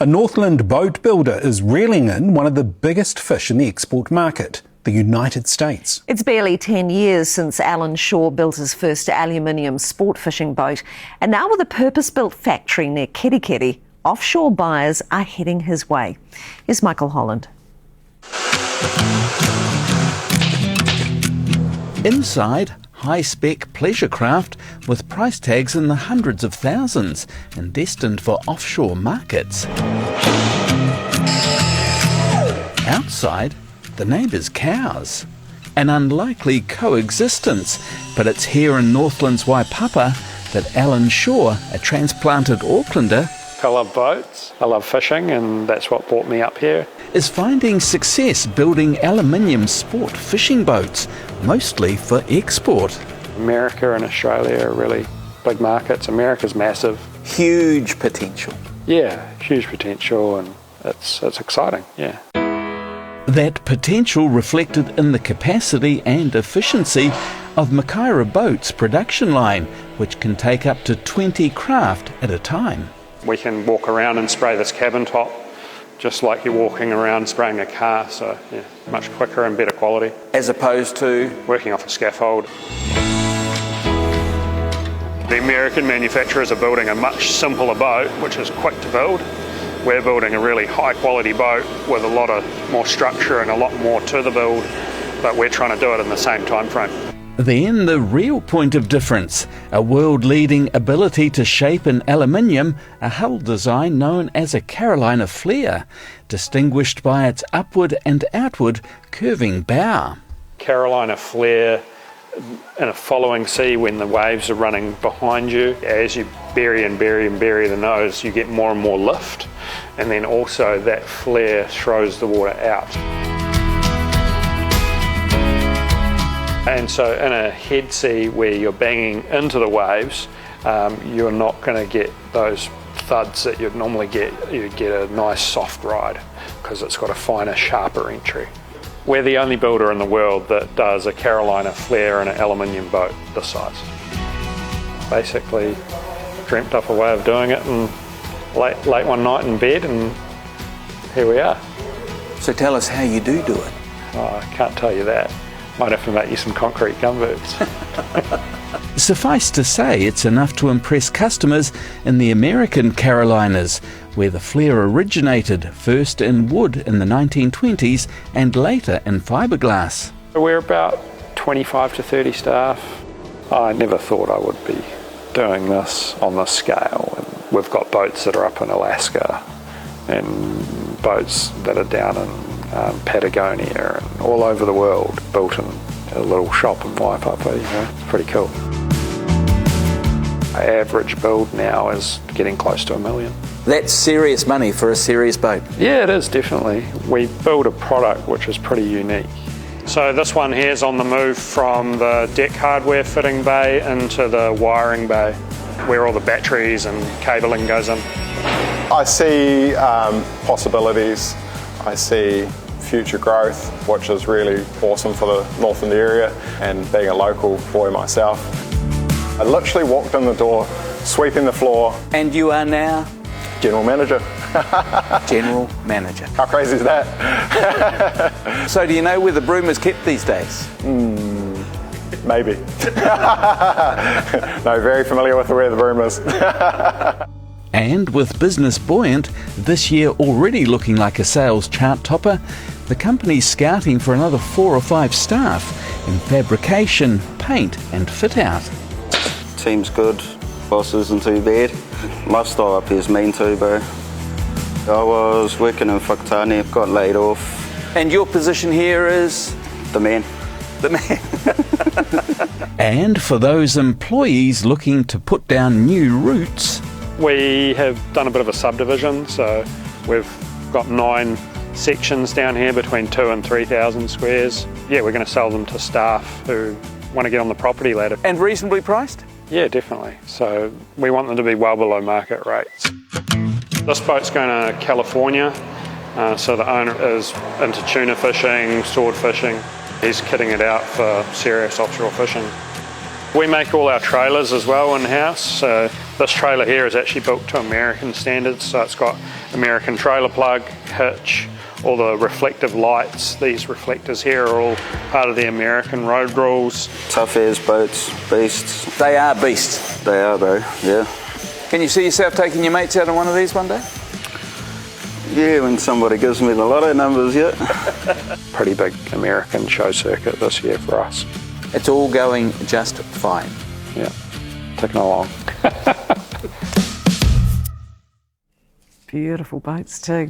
A Northland boat builder is reeling in one of the biggest fish in the export market, the United States. It's barely 10 years since Alan Shaw built his first aluminium sport fishing boat, and now with a purpose-built factory near Kerikeri, offshore buyers are heading his way. Here's Michael Holland. Inside, high-spec pleasure craft with price tags in the hundreds of thousands and destined for offshore markets. Outside, the neighbours' cows. An unlikely coexistence, but it's here in Northland's Waipapa that Alan Shaw, a transplanted Aucklander, I love boats, I love fishing, and that's what brought me up here. is finding success building aluminium sport fishing boats, mostly for export. America and Australia are really big markets. America's massive. Huge potential. Yeah, huge potential, and it's exciting, yeah. That potential reflected in the capacity and efficiency of Makaira Boats' production line, which can take up to 20 craft at a time. We can walk around and spray this cabin top just like you're walking around spraying a car, so yeah, much quicker and better quality. As opposed to Working off a scaffold. The American manufacturers are building a much simpler boat, which is quick to build. We're building a really high quality boat with a lot of more structure and a lot more to the build, but we're trying to do it in the same time frame. Then the real point of difference, a world-leading ability to shape in aluminium a hull design known as a Carolina flare, distinguished by its upward and outward curving bow. Carolina flare in a following sea when the waves are running behind you. As you bury and bury and bury the nose, you get more and more lift, and then also that flare throws the water out. And so in a head sea where you're banging into the waves, you're not going to get those thuds that you'd normally get. You get a nice soft ride because it's got a finer, sharper entry. We're the only builder in the world that does a Carolina flare in an aluminium boat this size. Basically dreamt up a way of doing it and late one night in bed, and here we are. So tell us how you do it. Oh, I can't tell you that. Might have to make you some concrete gumboots. Suffice to say, it's enough to impress customers in the American Carolinas, where the flare originated, first in wood in the 1920s and later in fiberglass. We're about 25 to 30 staff. I never thought I would be doing this on this scale. And we've got boats that are up in Alaska and boats that are down in Patagonia and all over the world, built in a little shop in Waipapa, It's pretty cool. Our average build now is getting close to $1 million. That's serious money for a serious boat. Yeah, it is, definitely. We build a product which is pretty unique. So this one here is on the move from the deck hardware fitting bay into the wiring bay, where all the batteries and cabling goes in. I see possibilities. I see future growth, which is really awesome for the Northland area, and being a local boy myself. I literally walked in the door, sweeping the floor. And you are now? General manager. General manager. How crazy is that? So do you know where the broom is kept these days? Maybe. No, very familiar with where the broom is. And with business buoyant, this year already looking like a sales chart topper, the company's scouting for another 4 or 5 staff in fabrication, paint and fit-out. Team's good, boss isn't too bad. Lifestyle up here's mean too, bro. I was working in Whakatane, got laid off. And your position here is? The man. The man. And for those employees looking to put down new roots, We have done a bit of a subdivision, so we've got 9 sections down here between 2,000 and 3,000 squares. Yeah, we're going to sell them to staff who want to get on the property ladder. And reasonably priced? Yeah, definitely. So we want them to be well below market rates. This boat's going to California, so the owner is into tuna fishing, sword fishing. He's kitting it out for serious offshore fishing. We make all our trailers as well in-house, so This trailer here is actually built to American standards, so it's got American trailer plug, hitch, all the reflective lights. These reflectors here are all part of the American road rules. Tough as boats, beasts. They are beasts. They are though, yeah. Can you see yourself taking your mates out on one of these one day? Yeah, when somebody gives me the lotto numbers, yeah. Pretty big American show circuit this year for us. It's all going just fine. Yeah, ticking along. Beautiful boats too.